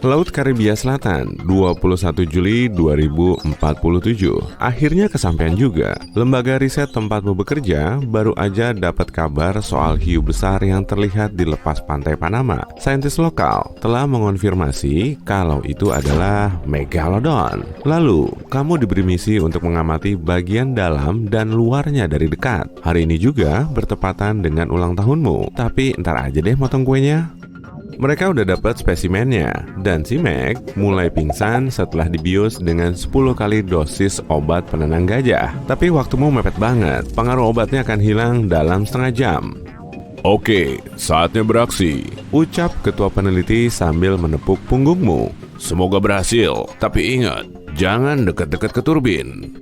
Laut Karibia Selatan, 21 Juli 2047. Akhirnya kesampaian juga. Lembaga riset tempatmu bekerja baru aja dapat kabar soal hiu besar yang terlihat di lepas pantai Panama. Saintis lokal telah mengonfirmasi kalau itu adalah Megalodon. Lalu, kamu diberi misi untuk mengamati bagian dalam dan luarnya dari dekat. Hari ini juga bertepatan dengan ulang tahunmu. Tapi ntar aja deh motong kuenya. Mereka udah dapat spesimennya, dan si Meg mulai pingsan setelah dibius dengan 10 kali dosis obat penenang gajah. Tapi waktumu mepet banget, pengaruh obatnya akan hilang dalam setengah jam. Oke, saatnya beraksi, ucap ketua peneliti sambil menepuk punggungmu. Semoga berhasil, tapi ingat, jangan dekat-dekat ke turbin.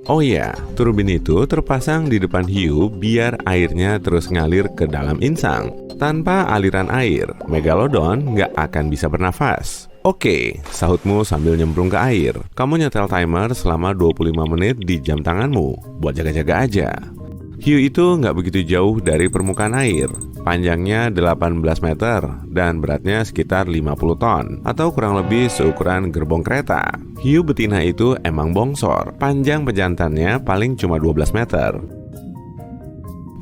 Oh iya, turbin itu terpasang di depan hiu biar airnya terus ngalir ke dalam insang. Tanpa aliran air, Megalodon nggak akan bisa bernafas. Oke, sahutmu sambil nyemplung ke air. Kamu nyetel timer selama 25 menit di jam tanganmu, buat jaga-jaga aja. Hiu itu nggak begitu jauh dari permukaan air. Panjangnya 18 meter dan beratnya sekitar 50 ton, atau kurang lebih seukuran gerbong kereta. Hiu betina itu emang bongsor, panjang pejantannya paling cuma 12 meter.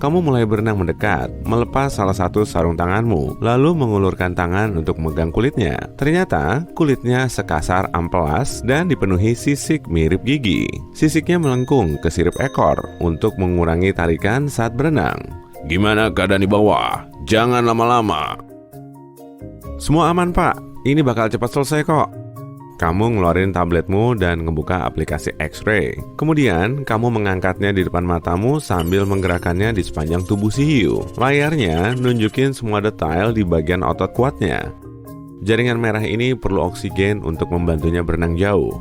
Kamu mulai berenang mendekat, melepas salah satu sarung tanganmu, lalu mengulurkan tangan untuk memegang kulitnya. Ternyata, kulitnya sekasar amplas dan dipenuhi sisik mirip gigi. Sisiknya melengkung ke sirip ekor untuk mengurangi tarikan saat berenang. Gimana keadaan di bawah? Jangan lama-lama. Semua aman, Pak. Ini bakal cepat selesai kok. Kamu ngeluarin tabletmu dan ngebuka aplikasi X-ray. Kemudian, kamu mengangkatnya di depan matamu sambil menggerakkannya di sepanjang tubuh si hiu. Layarnya nunjukin semua detail di bagian otot kuatnya. Jaringan merah ini perlu oksigen untuk membantunya berenang jauh.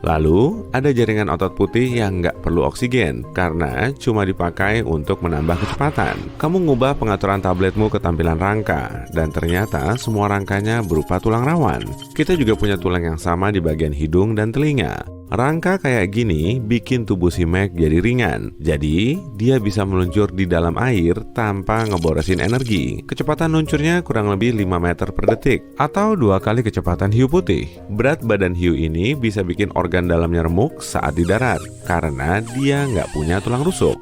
Lalu, ada jaringan otot putih yang nggak perlu oksigen karena cuma dipakai untuk menambah kecepatan. Kamu ngubah pengaturan tabletmu ke tampilan rangka, dan ternyata semua rangkanya berupa tulang rawan. Kita juga punya tulang yang sama di bagian hidung dan telinga. Rangka kayak gini bikin tubuh si Meg jadi ringan. Jadi, dia bisa meluncur di dalam air tanpa ngeborosin energi. Kecepatan luncurnya kurang lebih 5 meter per detik, atau 2 kali kecepatan hiu putih. Berat badan hiu ini bisa bikin organ dalamnya remuk saat di darat, karena dia nggak punya tulang rusuk.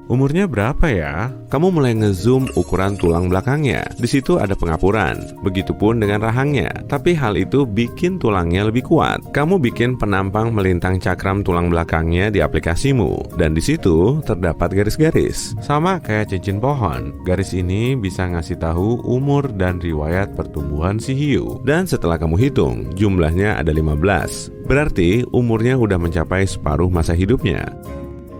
Umurnya berapa ya? Kamu mulai ngezoom ukuran tulang belakangnya. Di situ ada pengapuran. Begitupun dengan rahangnya. Tapi hal itu bikin tulangnya lebih kuat. Kamu bikin penampang melintang cakram tulang belakangnya di aplikasimu. Dan di situ terdapat garis-garis. Sama kayak cincin pohon. Garis ini bisa ngasih tahu umur dan riwayat pertumbuhan si hiu. Dan setelah kamu hitung, jumlahnya ada 15. Berarti umurnya udah mencapai separuh masa hidupnya.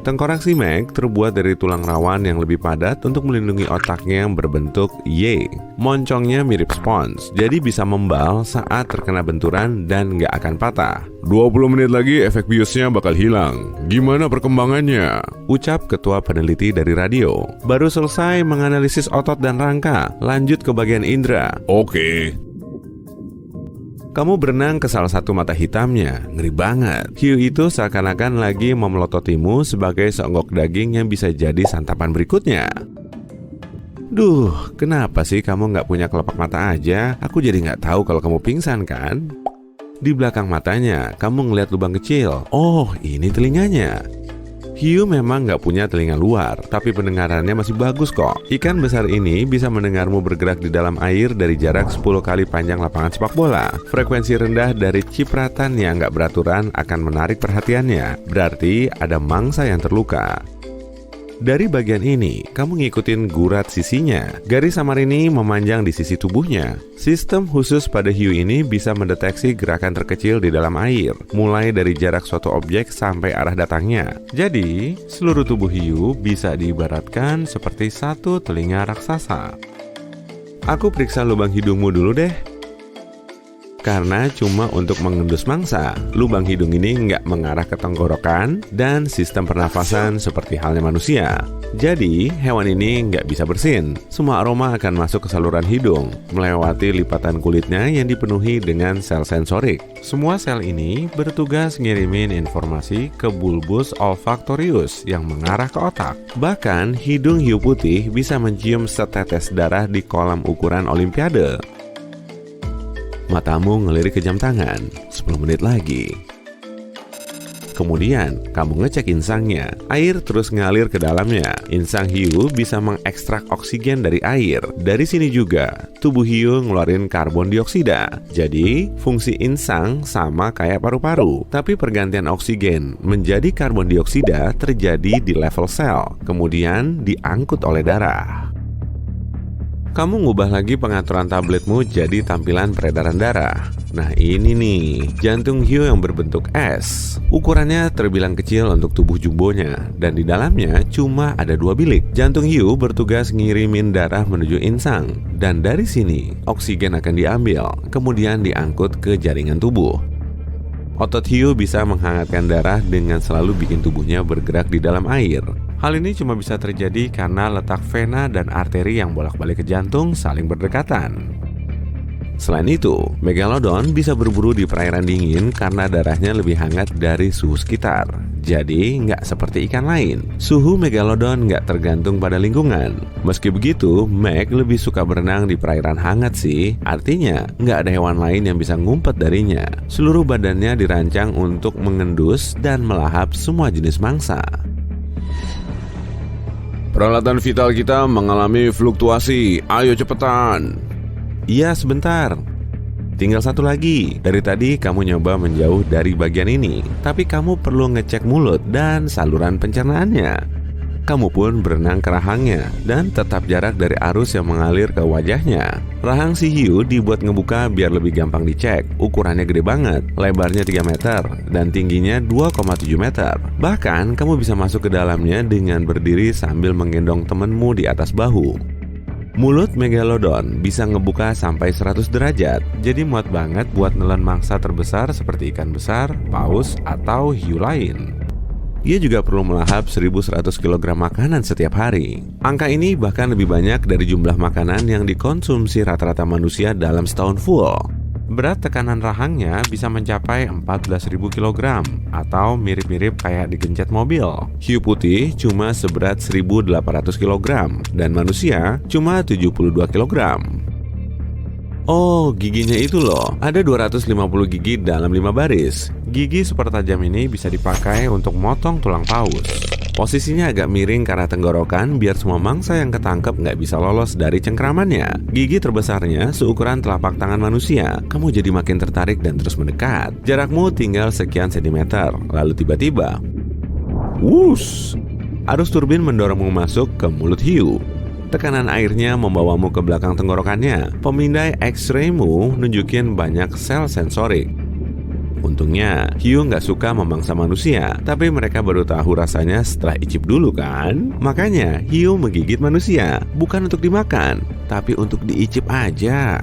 Tengkorak si Meg terbuat dari tulang rawan yang lebih padat untuk melindungi otaknya yang berbentuk Y. Moncongnya mirip spons, jadi bisa membal saat terkena benturan dan nggak akan patah. 20 menit lagi efek biusnya bakal hilang. Gimana perkembangannya? Ucap ketua peneliti dari radio. Baru selesai menganalisis otot dan rangka, lanjut ke bagian indera. Oke. Kamu berenang ke salah satu mata hitamnya. Ngeri banget. Hiu itu seakan-akan lagi memelototimu sebagai seonggok daging yang bisa jadi santapan berikutnya. Duh, kenapa sih kamu nggak punya kelopak mata aja? Aku jadi nggak tahu kalau kamu pingsan kan? Di belakang matanya, kamu ngeliat lubang kecil. Oh, ini telinganya. Hiu memang nggak punya telinga luar, tapi pendengarannya masih bagus kok. Ikan besar ini bisa mendengarmu bergerak di dalam air dari jarak 10 kali panjang lapangan sepak bola. Frekuensi rendah dari cipratan yang nggak beraturan akan menarik perhatiannya. Berarti ada mangsa yang terluka. Dari bagian ini, kamu ngikutin gurat sisinya. Garis samar ini memanjang di sisi tubuhnya. Sistem khusus pada hiu ini bisa mendeteksi gerakan terkecil di dalam air, mulai dari jarak suatu objek sampai arah datangnya. Jadi, seluruh tubuh hiu bisa diibaratkan seperti satu telinga raksasa. Aku periksa lubang hidungmu dulu deh. Karena cuma untuk mengendus mangsa, lubang hidung ini nggak mengarah ke tenggorokan dan sistem pernafasan seperti halnya manusia. Jadi, hewan ini nggak bisa bersin. Semua aroma akan masuk ke saluran hidung, melewati lipatan kulitnya yang dipenuhi dengan sel sensorik. Semua sel ini bertugas ngirimin informasi ke bulbus olfaktorius yang mengarah ke otak. Bahkan, hidung hiu putih bisa mencium setetes darah di kolam ukuran olimpiade. Matamu ngelirik ke jam tangan. 10 menit lagi. Kemudian, kamu ngecek insangnya. Air terus ngalir ke dalamnya. Insang hiu bisa mengekstrak oksigen dari air. Dari sini juga, tubuh hiu ngeluarin karbon dioksida. Jadi, fungsi insang sama kayak paru-paru. Tapi pergantian oksigen menjadi karbon dioksida terjadi di level sel. Kemudian diangkut oleh darah. Kamu ngubah lagi pengaturan tabletmu jadi tampilan peredaran darah. Nah ini nih, jantung hiu yang berbentuk es. Ukurannya terbilang kecil untuk tubuh jumbonya. Dan di dalamnya cuma ada 2 bilik. Jantung hiu bertugas ngirimin darah menuju insang. Dan dari sini, oksigen akan diambil, kemudian diangkut ke jaringan tubuh. Otot hiu bisa menghangatkan darah dengan selalu bikin tubuhnya bergerak di dalam air. Hal ini cuma bisa terjadi karena letak vena dan arteri yang bolak-balik ke jantung saling berdekatan. Selain itu, megalodon bisa berburu di perairan dingin karena darahnya lebih hangat dari suhu sekitar. Jadi, nggak seperti ikan lain. Suhu megalodon nggak tergantung pada lingkungan. Meski begitu, Meg lebih suka berenang di perairan hangat sih. Artinya, nggak ada hewan lain yang bisa ngumpet darinya. Seluruh badannya dirancang untuk mengendus dan melahap semua jenis mangsa. Peralatan vital kita mengalami fluktuasi. Ayo cepetan. Iya, sebentar. Tinggal 1 lagi. Dari tadi kamu nyoba menjauh dari bagian ini, tapi kamu perlu ngecek mulut dan saluran pencernaannya. Kamu pun berenang ke rahangnya dan tetap jarak dari arus yang mengalir ke wajahnya. Rahang si hiu dibuat ngebuka biar lebih gampang dicek. Ukurannya gede banget, lebarnya 3 meter dan tingginya 2,7 meter. Bahkan kamu bisa masuk ke dalamnya dengan berdiri sambil menggendong temenmu di atas bahu. Mulut megalodon bisa ngebuka sampai 100 derajat, jadi muat banget buat nelen mangsa terbesar seperti ikan besar, paus, atau hiu lain. Ia juga perlu melahap 1.100 kg makanan setiap hari. Angka ini bahkan lebih banyak dari jumlah makanan yang dikonsumsi rata-rata manusia dalam setahun full. Berat tekanan rahangnya bisa mencapai 14.000 kg atau mirip-mirip kayak digencet mobil. Hiu putih cuma seberat 1.800 kg dan manusia cuma 72 kg. Oh, giginya itu loh. Ada 250 gigi dalam 5 baris. Gigi super tajam ini bisa dipakai untuk motong tulang paus. Posisinya agak miring ke arah tenggorokan biar semua mangsa yang ketangkep nggak bisa lolos dari cengkramannya. Gigi terbesarnya seukuran telapak tangan manusia. Kamu jadi makin tertarik dan terus mendekat. Jarakmu tinggal sekian sentimeter. Lalu tiba-tiba, wush! Arus turbin mendorongmu masuk ke mulut hiu. Tekanan airnya membawamu ke belakang tenggorokannya. Pemindai X-ray-mu nunjukin banyak sel sensorik. Untungnya, hiu nggak suka memangsa manusia, tapi mereka baru tahu rasanya setelah icip dulu kan? Makanya, hiu menggigit manusia, bukan untuk dimakan, tapi untuk diicip aja.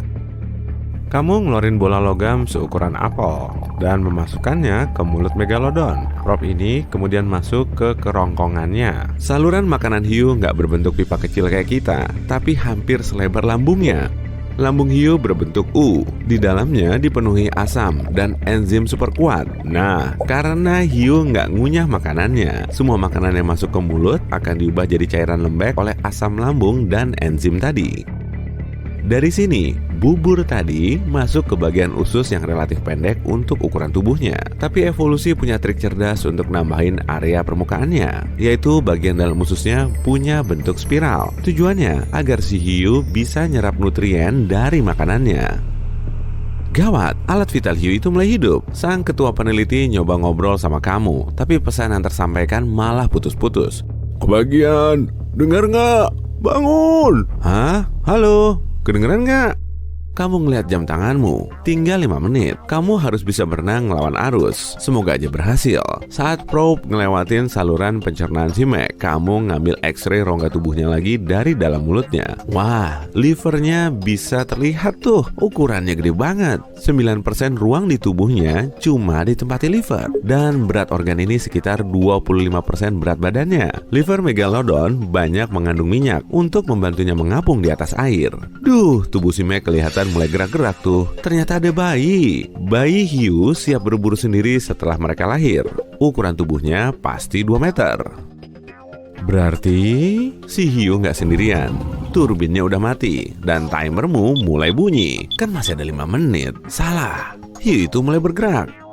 Kamu ngeluarin bola logam seukuran apel dan memasukkannya ke mulut megalodon. Prop ini kemudian masuk ke kerongkongannya. Saluran makanan hiu nggak berbentuk pipa kecil kayak kita, tapi hampir selebar lambungnya. Lambung hiu berbentuk U. Di dalamnya dipenuhi asam dan enzim super kuat. Nah, karena hiu nggak ngunyah makanannya, semua makanan yang masuk ke mulut akan diubah jadi cairan lembek oleh asam lambung dan enzim tadi. Dari sini, bubur tadi masuk ke bagian usus yang relatif pendek untuk ukuran tubuhnya. Tapi evolusi punya trik cerdas untuk nambahin area permukaannya, yaitu bagian dalam ususnya punya bentuk spiral. Tujuannya agar si hiu bisa nyerap nutrien dari makanannya. Gawat, alat vital hiu itu mulai hidup. Sang ketua peneliti nyoba ngobrol sama kamu, tapi pesan yang tersampaikan malah putus-putus. Kebagian, dengar nggak? Bangun! Hah? Halo? Kedengeran nggak? Kamu ngeliat jam tanganmu, tinggal 5 menit. Kamu harus bisa berenang ngelawan arus. Semoga aja berhasil. Saat probe ngelewatin saluran pencernaan si Meg, kamu ngambil X-ray rongga tubuhnya lagi dari dalam mulutnya. Wah, livernya bisa terlihat tuh. Ukurannya gede banget. 9% ruang di tubuhnya cuma ditempati liver. Dan berat organ ini sekitar 25% berat badannya. Liver megalodon banyak mengandung minyak untuk membantunya mengapung di atas air. Duh, tubuh si Meg kelihatan mulai gerak-gerak tuh. Ternyata ada bayi. Bayi hiu siap berburu sendiri setelah mereka lahir. Ukuran tubuhnya pasti 2 meter. Berarti si Hiu nggak sendirian. Turbinnya udah mati dan timermu mulai bunyi. Kan masih ada 5 menit. Salah. Hiu itu mulai bergerak.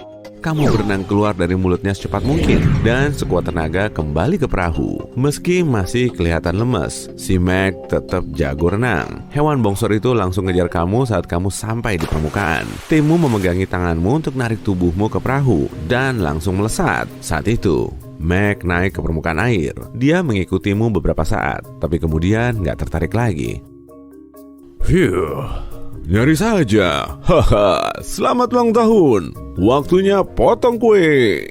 Kamu berenang keluar dari mulutnya secepat mungkin dan sekuat tenaga kembali ke perahu. Meski masih kelihatan lemes, si Meg tetap jago renang. Hewan bongsor itu langsung ngejar kamu saat kamu sampai di permukaan. Timmu memegangi tanganmu untuk narik tubuhmu ke perahu dan langsung melesat. Saat itu, Meg naik ke permukaan air. Dia mengikutimu beberapa saat, tapi kemudian nggak tertarik lagi. Phew, nyari saja. Haha, selamat ulang tahun. Waktunya potong kue.